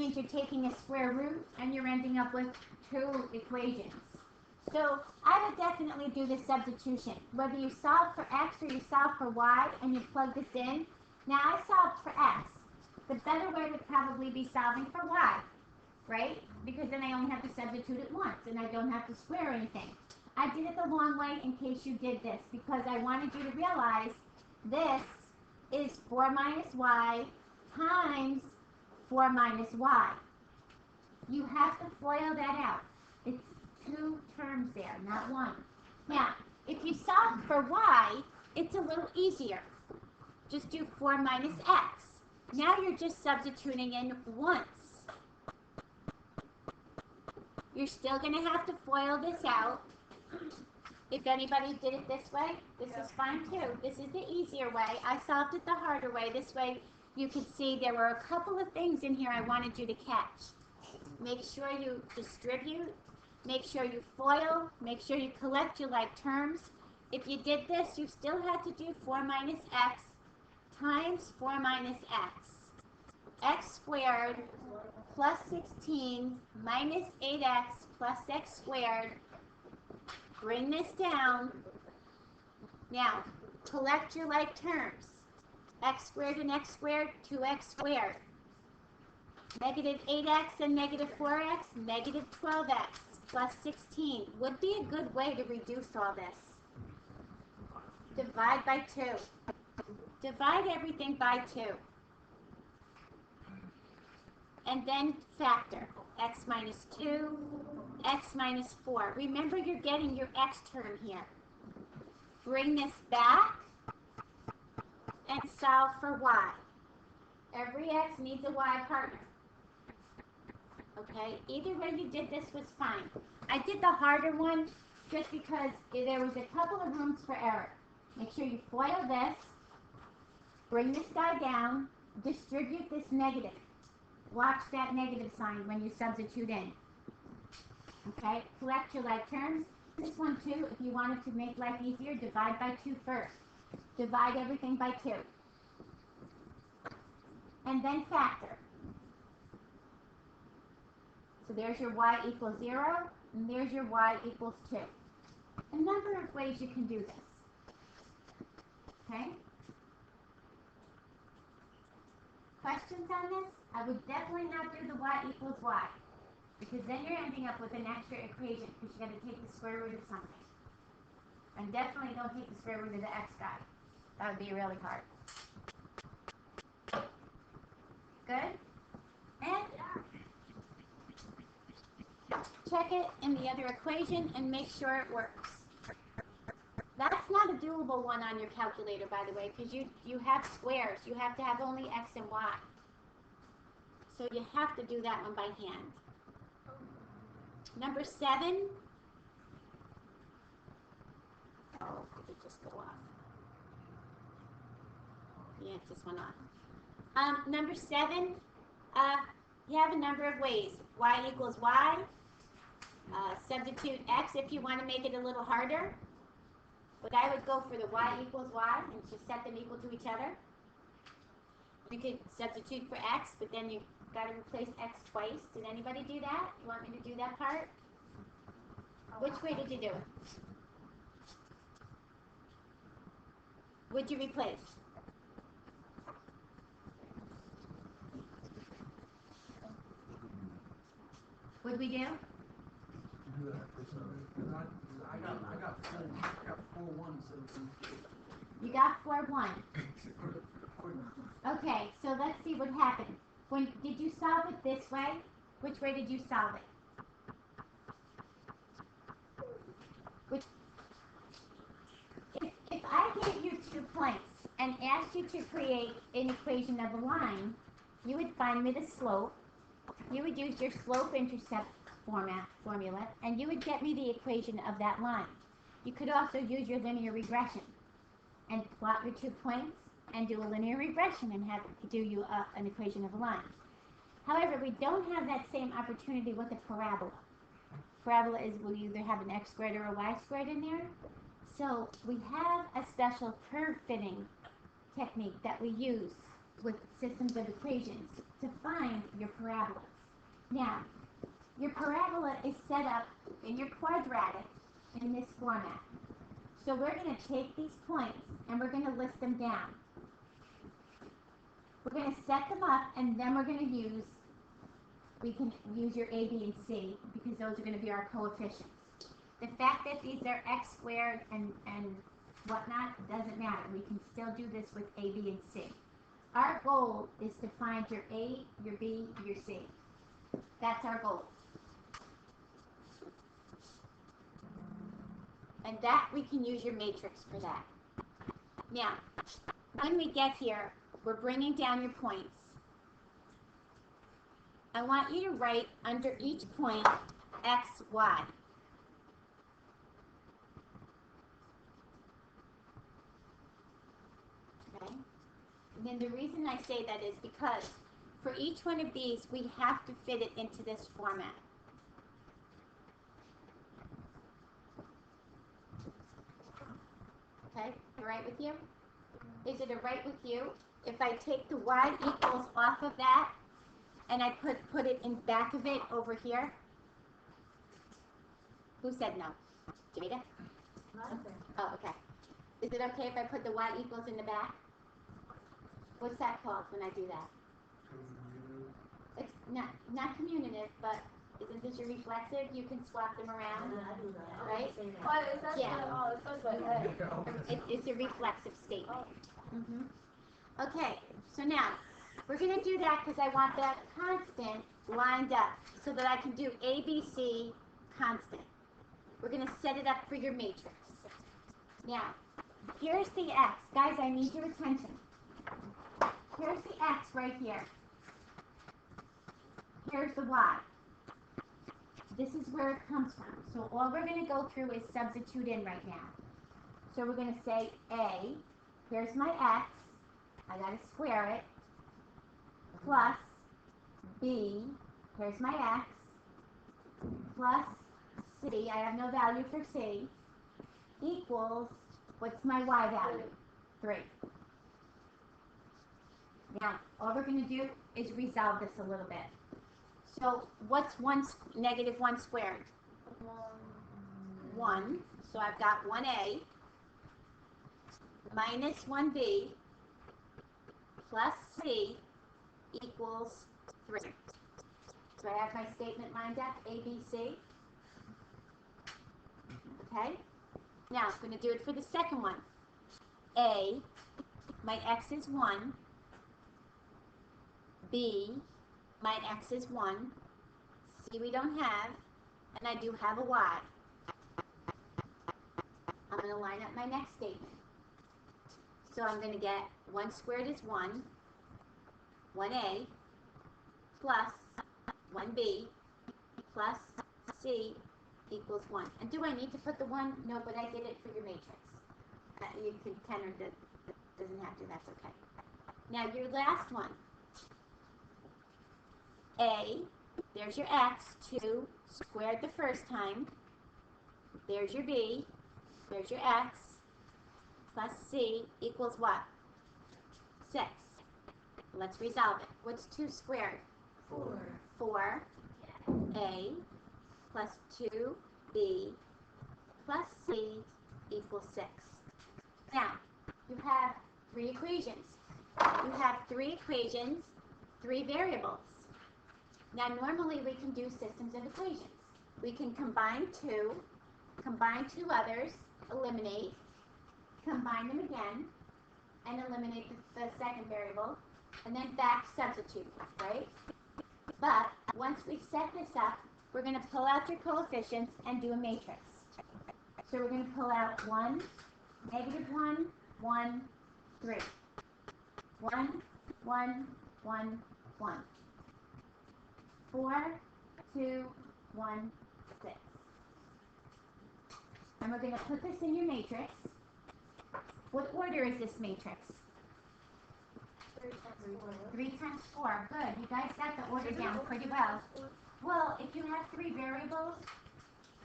means you're taking a square root and you're ending up with two equations. So I would definitely do this substitution. Whether you solve for x or you solve for y and you plug this in. Now I solved for x. The better way would probably be solving for y, right? Because then I only have to substitute it once and I don't have to square anything. I did it the long way in case you did this because I wanted you to realize this is 4 minus y times 4 minus y. You have to FOIL that out. It's two terms there, not one. Now, if you solve for y, it's a little easier. Just do 4 minus x. Now you're just substituting in once. You're still going to have to FOIL this out. If anybody did it this way, this is fine too. This is the easier way. I solved it the harder way. This way you can see there were a couple of things in here I wanted you to catch. Make sure you distribute. Make sure you FOIL. Make sure you collect your like terms. If you did this, you still had to do 4 minus x times 4 minus x. X squared plus 16 minus 8x plus x squared. Bring this down. Now, collect your like terms. X squared and x squared, 2x squared. Negative 8x and negative 4x, negative 12x plus 16 would be a good way to reduce all this. Divide by 2. Divide everything by 2. And then factor. X minus 2, x minus 4. Remember, you're getting your x term here. Bring this back and solve for y. Every x needs a y partner. Okay, either way you did this was fine. I did the harder one just because there was a couple of rooms for error. Make sure you FOIL this, bring this guy down, distribute this negative. Watch that negative sign when you substitute in. Okay, collect your like terms. This one too, if you wanted to make life easier, divide by 2 first. Divide everything by 2. And then factor. So there's your y equals 0, and there's your y equals 2. A number of ways you can do this. Okay? Questions on this? I would definitely not do the y equals y, because then you're ending up with an extra equation, because you got to take the square root of something. And definitely don't take the square root of the x guy. That would be really hard. Good? And check it in the other equation and make sure it works. That's not a doable one on your calculator, by the way, because you have squares. You have to have only x and y. So you have to do that one by hand. Number 7. Oh, did it just go off? Yeah, it just went off. Number 7, you have a number of ways. Y equals y. Substitute x if you want to make it a little harder. But I would go for the y equals y and just set them equal to each other. You could substitute for x, but then you've got to replace x twice. Did anybody do that? You want me to do that part? Which way did you do it? Would you replace? What'd we do? I got 4 1. You got 4 1. Okay, so let's see what happened. Did you solve it this way? Which way did you solve it? If I gave you 2 points and asked you to create an equation of a line, you would find me the slope. You would use your slope-intercept formula, and you would get me the equation of that line. You could also use your linear regression and plot your 2 points and do a linear regression and do you an equation of a line. However, we don't have that same opportunity with a parabola. Parabola is we'll either have an x squared or a y squared in there. So we have a special curve fitting technique that we use with systems of equations to find your parabolas. Now, your parabola is set up in your quadratic in this format. So we're going to take these points and we're going to list them down. We're going to set them up and then we're going to use, we can use your A, B, and C because those are going to be our coefficients. The fact that these are x squared and whatnot doesn't matter. We can still do this with A, B, and C. Our goal is to find your A, your B, your C. That's our goal. And that we can use your matrix for that. Now, when we get here, we're bringing down your points. I want you to write under each point x, y. Okay? And then the reason I say that is because for each one of these, we have to fit it into this format. Okay, all right with you? Is it all right with you if I take the y equals off of that and I put it in back of it over here? Who said no? Jada? Oh, okay. Is it okay if I put the y equals in the back? What's that called when I do that? It's not commutative, but isn't this your reflexive? You can swap them around, right? Yeah. It's a reflexive statement. Okay, so now we're going to do that because I want that constant lined up so that I can do A, B, C constant. We're going to set it up for your matrix. Now, here's the x. Guys, I need your attention. Here's the x right here. Here's the y. This is where it comes from. So all we're going to go through is substitute in right now. So we're going to say A, here's my x, I got to square it, plus B, here's my x, plus C, I have no value for C, equals, what's my y value? 3. Now, all we're going to do is resolve this a little bit. So what's negative 1 squared? 1. So I've got 1a minus 1b plus c equals 3. So I have my statement lined up, A, B, C. Okay? Now I'm going to do it for the second one. A, my x is 1. B, my x is 1. C we don't have. And I do have a y. I'm going to line up my next statement. So I'm going to get 1 squared is 1, 1a, plus 1b, plus c equals 1. And do I need to put the 1? No, but I did it for your matrix. You can 10 or doesn't have to, that's okay. Now your last one. A, there's your x, 2 squared the first time. There's your b, there's your x, plus c equals what? 6. Let's resolve it. What's 2 squared? 4. 4a plus 2b plus c equals 6. Now, you have 3 equations. You have 3 equations, 3 variables. Now, normally we can do systems of equations. We can combine 2 others, eliminate, combine them again, and eliminate the second variable, and then back substitute, right? But once we set this up, we're going to pull out your coefficients and do a matrix. So we're going to pull out 1, negative 1, 1, 3. 1, 1, 1, 1. 4, 2, 1, 6. And we're going to put this in your matrix. What order is this matrix? 3 times 4. Good. You guys got the order down pretty well. Well, if you have 3 variables,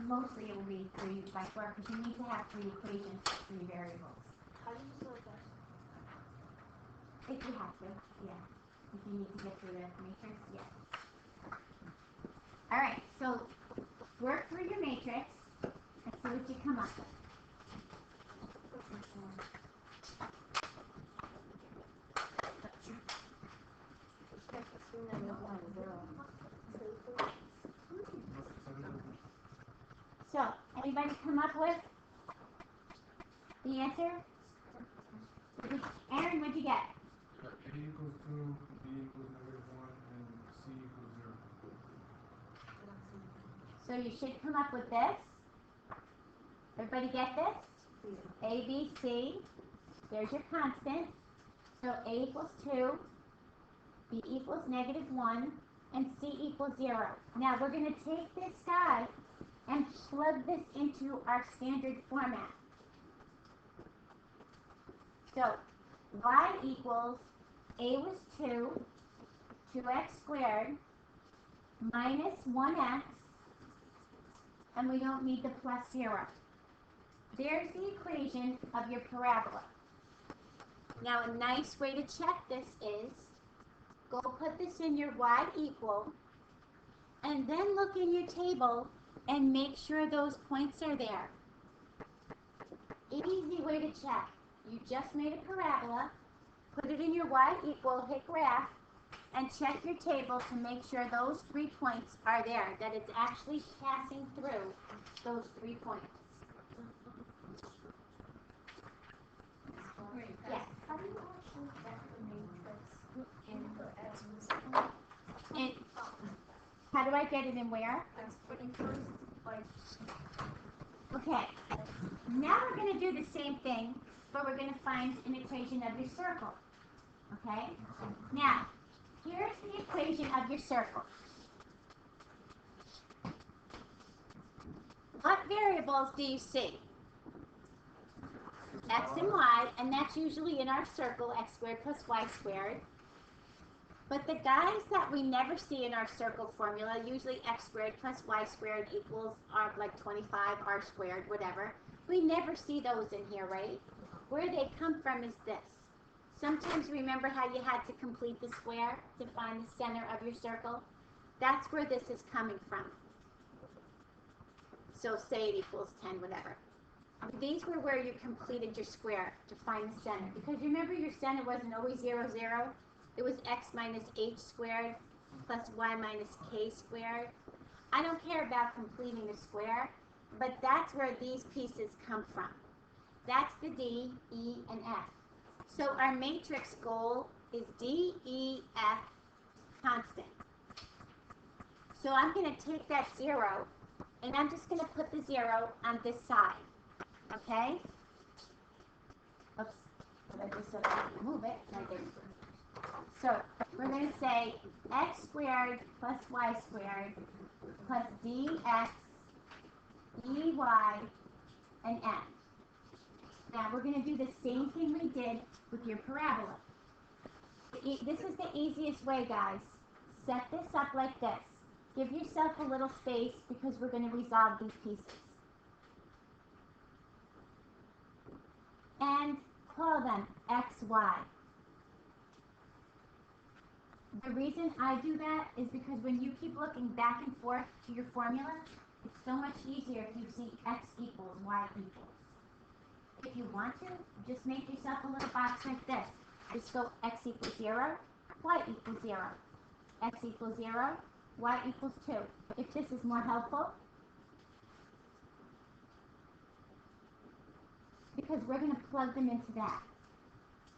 mostly it will be 3 by 4 because you need to have 3 equations for 3 variables. How do you sort that? If you have to, yeah. If you need to get through the matrix, yes. Alright, so work through your matrix and see what you come up with. So, anybody come up with the answer? Aaron, what'd you get? A equals 2, B equals -1, and C equals 0. So you should come up with this. Everybody get this? A, B, C. There's your constant. So A equals 2, B equals -1, and C equals 0. Now we're going to take this guy and plug this into our standard format. So y equals A was 2, 2x squared, minus 1x, and we don't need the plus 0. There's the equation of your parabola. Now a nice way to check this is, go put this in your y equal, and then look in your table and make sure those points are there. Easy way to check. You just made a parabola, put it in your y equal, hit graph, and check your table to make sure those 3 points are there, that it's actually passing through those 3 points. Yes. How do you actually get the matrix in the X? And how do I get it in where? That's pretty first, like, Okay. Now we're going to do the same thing, but we're going to find an equation of your circle. Okay? Now, here's the equation of your circle. What variables do you see? X and y, and that's usually in our circle, x squared plus y squared. But the guys that we never see in our circle formula, usually x squared plus y squared equals like 25, r squared, whatever. We never see those in here, right? Where they come from is this. Sometimes remember how you had to complete the square to find the center of your circle? That's where this is coming from. So say it equals 10, whatever. These were where you completed your square to find the center. Because remember your center wasn't always 0, 0. It was x minus h squared plus y minus k squared. I don't care about completing the square, but that's where these pieces come from. That's the D, E, and F. So our matrix goal is D, E, F, constant. So I'm going to take that 0, and I'm just going to put the 0 on this side. Okay? Oops. I just said I didn't move it. I didn't. So we're going to say x squared plus y squared plus dx, dy, and f. Now we're going to do the same thing we did with your parabola. This is the easiest way, guys. Set this up like this. Give yourself a little space because we're going to resolve these pieces. And call them x, y. The reason I do that is because when you keep looking back and forth to your formula, it's so much easier if you see x equals y equals. If you want to, just make yourself a little box like this. Just go x equals 0, y equals 0. X equals 0, y equals 2. If this is more helpful, because we're going to plug them into that.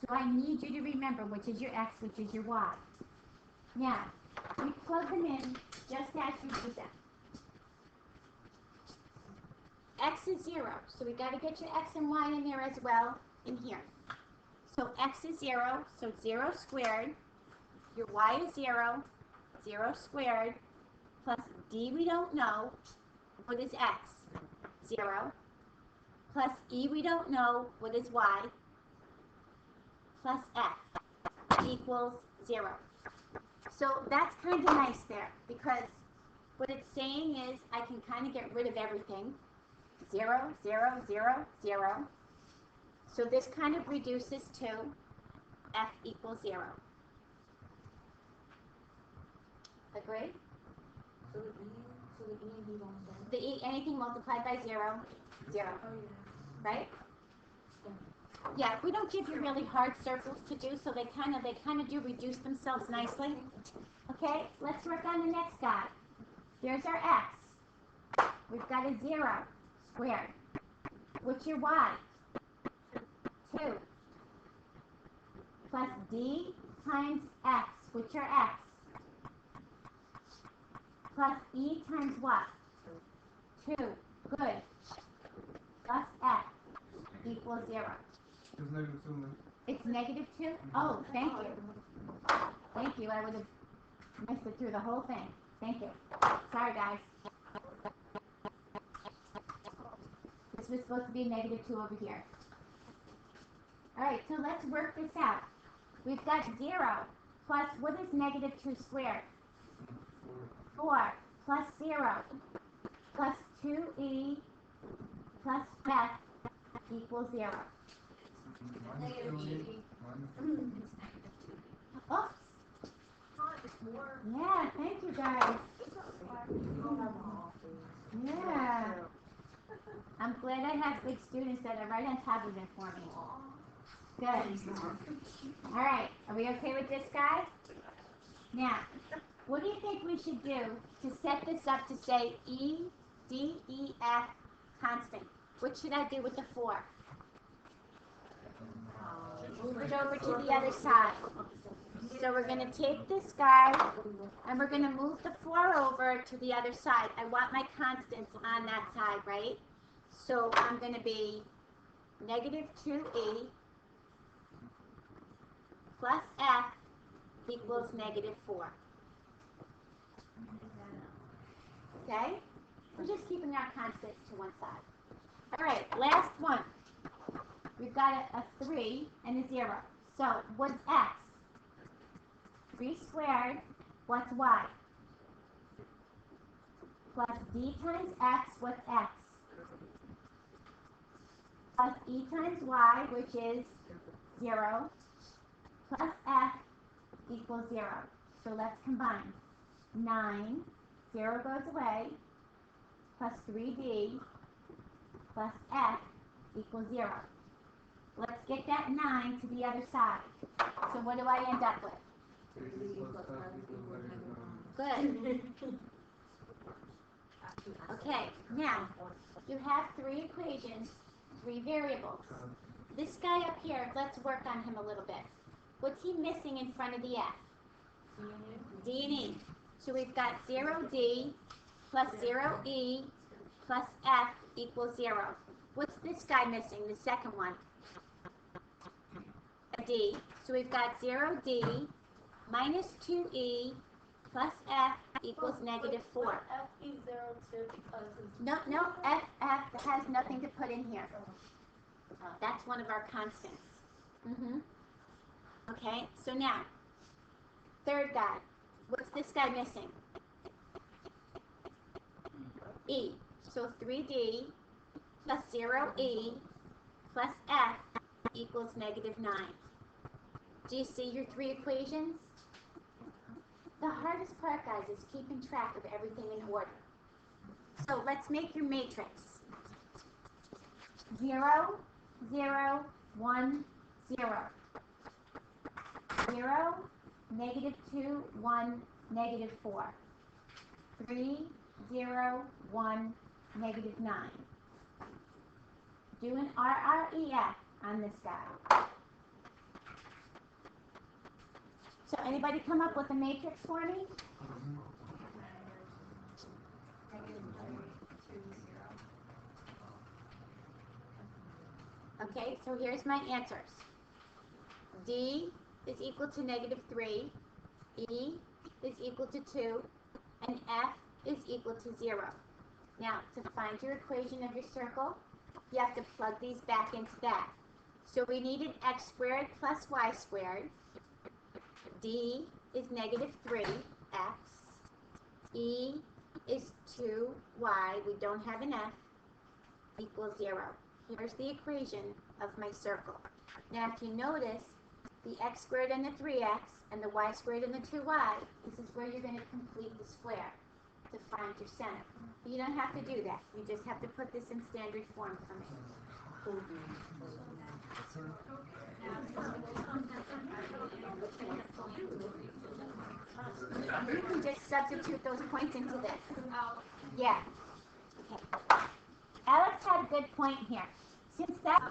So I need you to remember which is your x, which is your y. Now, we plug them in just as you do them. X is 0, so we got to get your x and y in there as well in here. So x is 0, so 0 squared. Your y is 0, 0 squared, plus d we don't know. What is x? 0. Plus e we don't know. What is y? Plus f equals 0. So that's kind of nice there, because what it's saying is I can kind of get rid of everything. 0, 0, 0, 0. So this kind of reduces to, f equals 0. Agree? So the E and B won't The e, anything multiplied by 0, 0, Oh, yeah. right? Yeah, we don't give you really hard circles to do, so they kind of do reduce themselves nicely. Okay, let's work on the next guy. There's our x. We've got a 0 squared. What's your y? 2 plus d times x. What's your x? Plus e times what? 2. Good. Plus f equals 0. It's negative 2, man. It's negative 2? Oh, thank you. Thank you. I would have missed it through the whole thing. Thank you. Sorry, guys. This was supposed to be negative 2 over here. All right, so let's work this out. We've got 0 plus, what is negative 2 squared? 4 plus 0 plus 2e plus f equals 0. Negative 2E. Oops. Yeah, thank you guys. Yeah. I'm glad I have good students that are right on top of it for me. Good. All right, are we okay with this, guys? Now, what do you think we should do to set this up to say E, D, E, F constant? What should I do with the 4? Move it over to the other side. So we're going to take this guy and we're going to move the 4 over to the other side. I want my constants on that side, right? So I'm going to be negative 2e plus f equals negative 4. Okay? We're just keeping our constants to one side. All right, last one. We've got a 3 and a 0. So what's x? 3 squared. What's y? Plus d times x. What's x? Plus e times y, which is 0, plus f equals 0. So let's combine. 9, 0 goes away, plus 3d plus f equals 0. Let's get that 9 to the other side. So what do I end up with? Good. Okay, now you have 3 equations, 3 variables. This guy up here, let's work on him a little bit. What's he missing in front of the f? D and E. So we've got 0d plus 0e plus f equals 0. What's this guy missing, the second one? A d. So we've got 0d minus 2e plus f equals negative 4. F is 0 too because it's... No, f has nothing to put in here. That's one of our constants. Okay, so now, third guy. What's this guy missing? E. So 3d plus 0e plus f equals negative 9. Do you see your 3 equations? The hardest part, guys, is keeping track of everything in order. So let's make your matrix. 0, 0, 1, 0. 0, negative 2, 1, negative 4. 3, 0, 1, negative 9. Do an RREF on this guy. So anybody come up with a matrix for me? Okay, so here's my answers. D is equal to negative 3, E is equal to 2, and F is equal to 0. Now, to find your equation of your circle, you have to plug these back into that. So we needed x squared plus y squared. D is negative 3, x. E is 2y, we don't have an f, equals 0. Here's the equation of my circle. Now, if you notice, the x squared and the 3x, and the y squared and the 2y, this is where you're going to complete the square to find your center. You don't have to do that. You just have to put this in standard form for me. You can just substitute those points into this. Yeah. Okay. Alex had a good point here. Since that